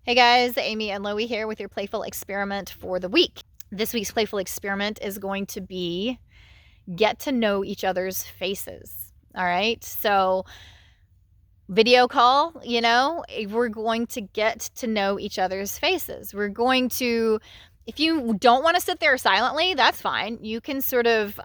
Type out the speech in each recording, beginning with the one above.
Hey guys, Amy and Loie here with your playful experiment for the week. This week's playful experiment is going to be get to know each other's faces. All right. So, video call, we're going to get to know each other's faces. We're going to, if you don't want to sit there silently, that's fine. You can sort of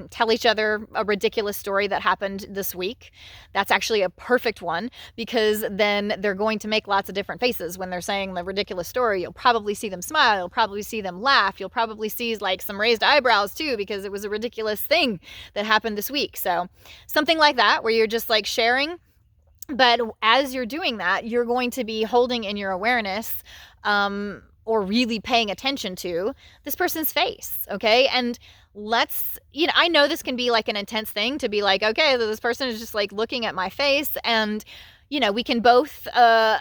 tell each other a ridiculous story that happened this week. That's actually a perfect one because then they're going to make lots of different faces when they're saying the ridiculous story. You'll probably see them smile. You'll probably see them laugh. You'll probably see like some raised eyebrows too because it was a ridiculous thing that happened this week. So something like that where you're just like sharing. But as you're doing that, you're going to be holding in your awareness or really paying attention to this person's face, okay? And I know this can be like an intense thing to be like, okay, this person is just like looking at my face and we can both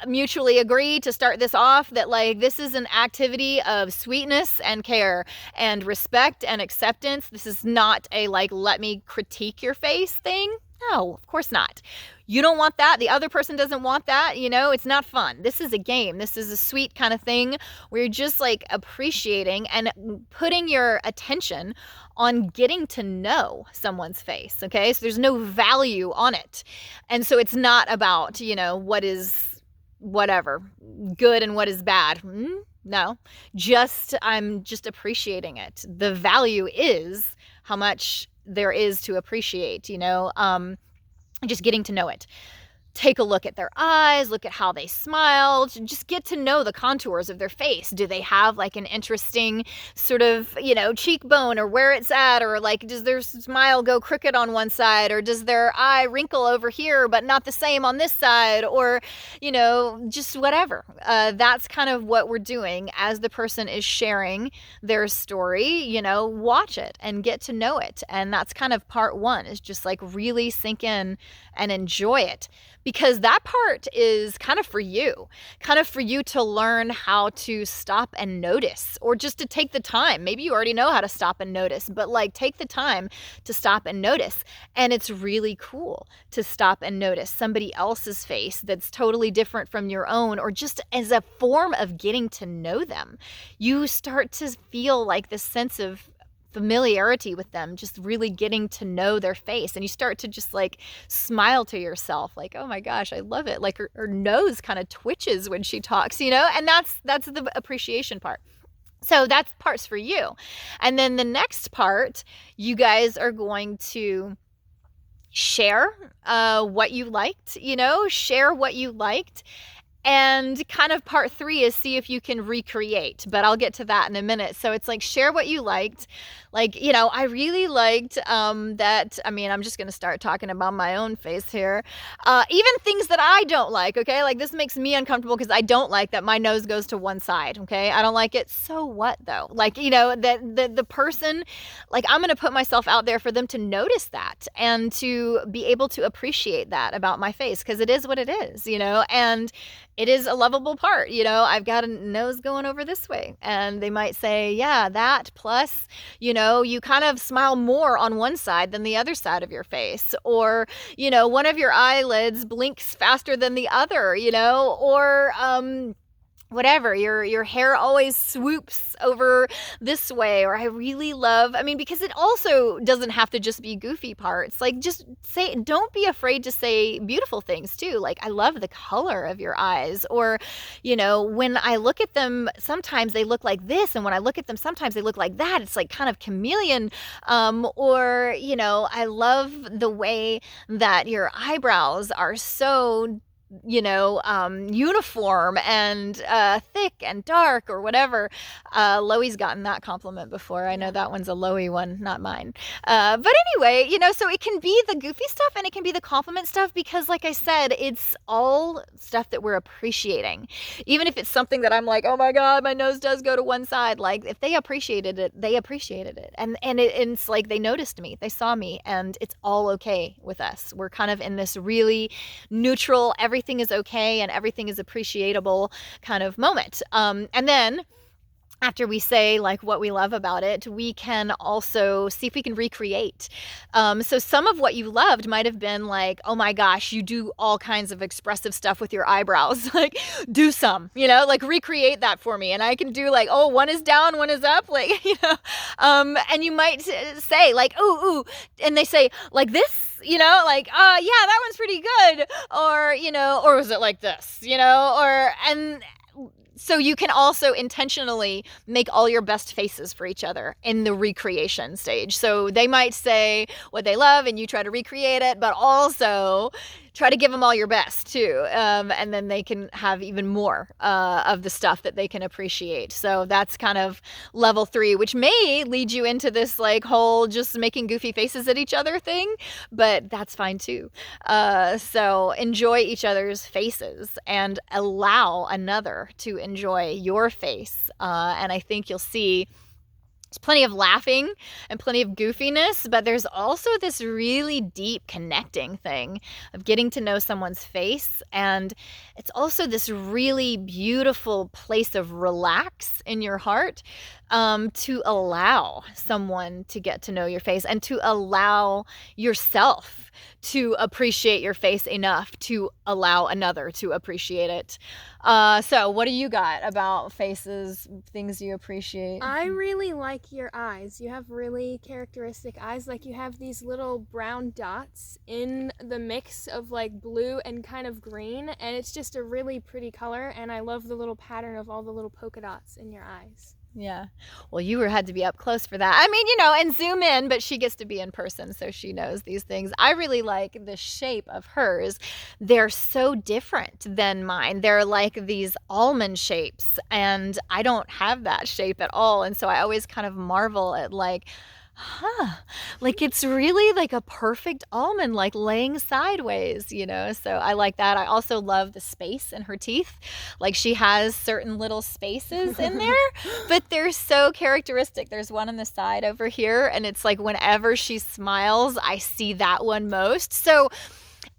mutually agree to start this off that like this is an activity of sweetness and care and respect and acceptance. This is not a like, let me critique your face thing. No, of course not. You don't want that. The other person doesn't want that. It's not fun. This is a game. This is a sweet kind of thing where you're just like appreciating and putting your attention on getting to know someone's face. Okay. So there's no value on it. And so it's not about, what is whatever good and what is bad. No, I'm just appreciating it. The value is how much there is to appreciate, just getting to know it. Take a look at their eyes, look at how they smile, just get to know the contours of their face. Do they have like an interesting sort of, cheekbone or where it's at? Or like, does their smile go crooked on one side? Or does their eye wrinkle over here, but not the same on this side? Or, just whatever. That's kind of what we're doing as the person is sharing their story, watch it and get to know it. And that's kind of part one, is just like really sink in and enjoy it. Because that part is kind of for you to learn how to stop and notice, or just to take the time. Maybe you already know how to stop and notice, but like take the time to stop and notice. And it's really cool to stop and notice somebody else's face that's totally different from your own, or just as a form of getting to know them. You start to feel like this sense of familiarity with them, just really getting to know their face. And you start to just like smile to yourself like, oh my gosh, I love it. Like her nose kind of twitches when she talks, and that's the appreciation part. So that's parts for you. And then the next part, you guys are going to share what you liked, share what you liked. And kind of part 3 is see if you can recreate, but I'll get to that in a minute. So it's like, share what you liked. Like, I really liked that. I mean, I'm just going to start talking about my own face here. Even things that I don't like, okay? Like this makes me uncomfortable because I don't like that my nose goes to one side, okay? I don't like it. So what though? Like, that the person, like I'm going to put myself out there for them to notice that and to be able to appreciate that about my face, because it is what it is, and it is a lovable part. I've got a nose going over this way, and they might say, yeah, that plus, you kind of smile more on one side than the other side of your face, or, one of your eyelids blinks faster than the other, or, whatever, your hair always swoops over this way. Or I really love, because it also doesn't have to just be goofy parts. Like just say, don't be afraid to say beautiful things too. Like, I love the color of your eyes. Or, when I look at them, sometimes they look like this. And when I look at them, sometimes they look like that. It's like kind of chameleon. Or, I love the way that your eyebrows are so uniform and thick and dark, or whatever. Loie's gotten that compliment before. I know that one's a Loie one, not mine. But anyway, so it can be the goofy stuff and it can be the compliment stuff, because like I said, it's all stuff that we're appreciating. Even if it's something that I'm like, oh my God, my nose does go to one side. Like if they appreciated it, they appreciated it. And it's like they noticed me, they saw me, and it's all okay with us. We're kind of in this really neutral, everything is okay and everything is appreciable kind of moment. And then after we say like what we love about it, we can also see if we can recreate. So some of what you loved might have been like, oh my gosh, you do all kinds of expressive stuff with your eyebrows. Like, do some, like recreate that for me. And I can do like, oh, one is down, one is up, like, and you might say like, ooh, and they say like this, like, yeah, that one's pretty good. Or was it like this, and so you can also intentionally make all your best faces for each other in the recreation stage. So they might say what they love and you try to recreate it, but also try to give them all your best too. And then they can have even more of the stuff that they can appreciate. So that's kind of level 3, which may lead you into this like whole just making goofy faces at each other thing, but that's fine too. So enjoy each other's faces and allow another to enjoy your face. And I think you'll see there's plenty of laughing and plenty of goofiness, but there's also this really deep connecting thing of getting to know someone's face. And it's also this really beautiful place of relax in your heart, to allow someone to get to know your face and to allow yourself to appreciate your face enough to allow another to appreciate it. So what do you got about faces, things you appreciate? I really like your eyes. You have really characteristic eyes. Like you have these little brown dots in the mix of like blue and kind of green, and it's just a really pretty color, and I love the little pattern of all the little polka dots in your eyes. Yeah. Well, you had to be up close for that. I mean, and zoom in, but she gets to be in person, so she knows these things. I really like the shape of hers. They're so different than mine. They're like these almond shapes, and I don't have that shape at all. And so I always kind of marvel at like, like it's really like a perfect almond, like laying sideways, so I like that. I also love the space in her teeth. Like she has certain little spaces in there, but they're so characteristic. There's one on the side over here, and it's like whenever she smiles, I see that one most. So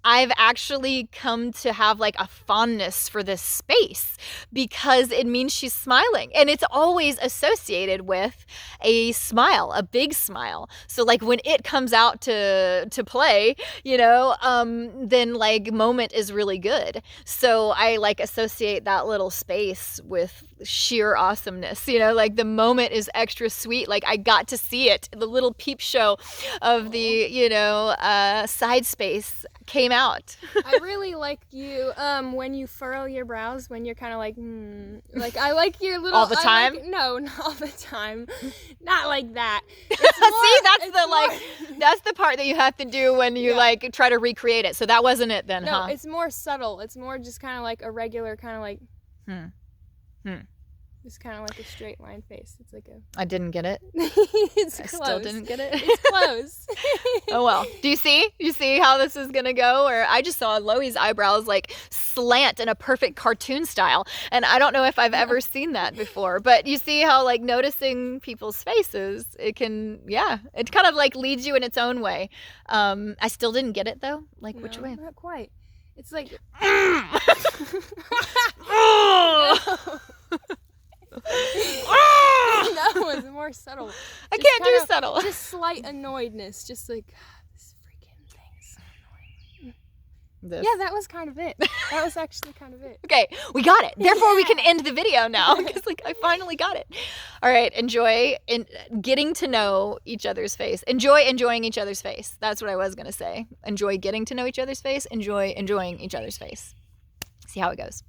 I've actually come to have like a fondness for this space because it means she's smiling, and it's always associated with a smile, a big smile. So like when it comes out to play, then like moment is really good. So I like associate that little space with sheer awesomeness, like the moment is extra sweet. Like I got to see it, the little peep show of the, side space came out. I really like you when you furrow your brows, when you're kind of like like I like your little all the time. No, not all the time, not like that. See, that's the part that you have to do when you like try to recreate it. So that wasn't it then, no, it's more subtle. It's more just kind of like a regular kind of like It's kind of like a straight line face. It's like a... I didn't get it. It's I close. still didn't get it. It's close. Oh well. Do you see? You see how this is gonna go? Or I just saw Loie's eyebrows like slant in a perfect cartoon style, and I don't know if I've ever seen that before. But you see how like noticing people's faces, it can, it kind of like leads you in its own way. I still didn't get it though. Like which way? Not quite. It's like. No, it's more subtle. I can't do subtle. Just slight annoyedness. Just like, this freaking thing is so annoying. Yeah, that was kind of it. That was actually kind of it. Okay, we got it. Therefore, we can end the video now because like I finally got it. All right, enjoy getting to know each other's face. Enjoy enjoying each other's face. That's what I was gonna say. Enjoy getting to know each other's face. Enjoy enjoying each other's face. See how it goes.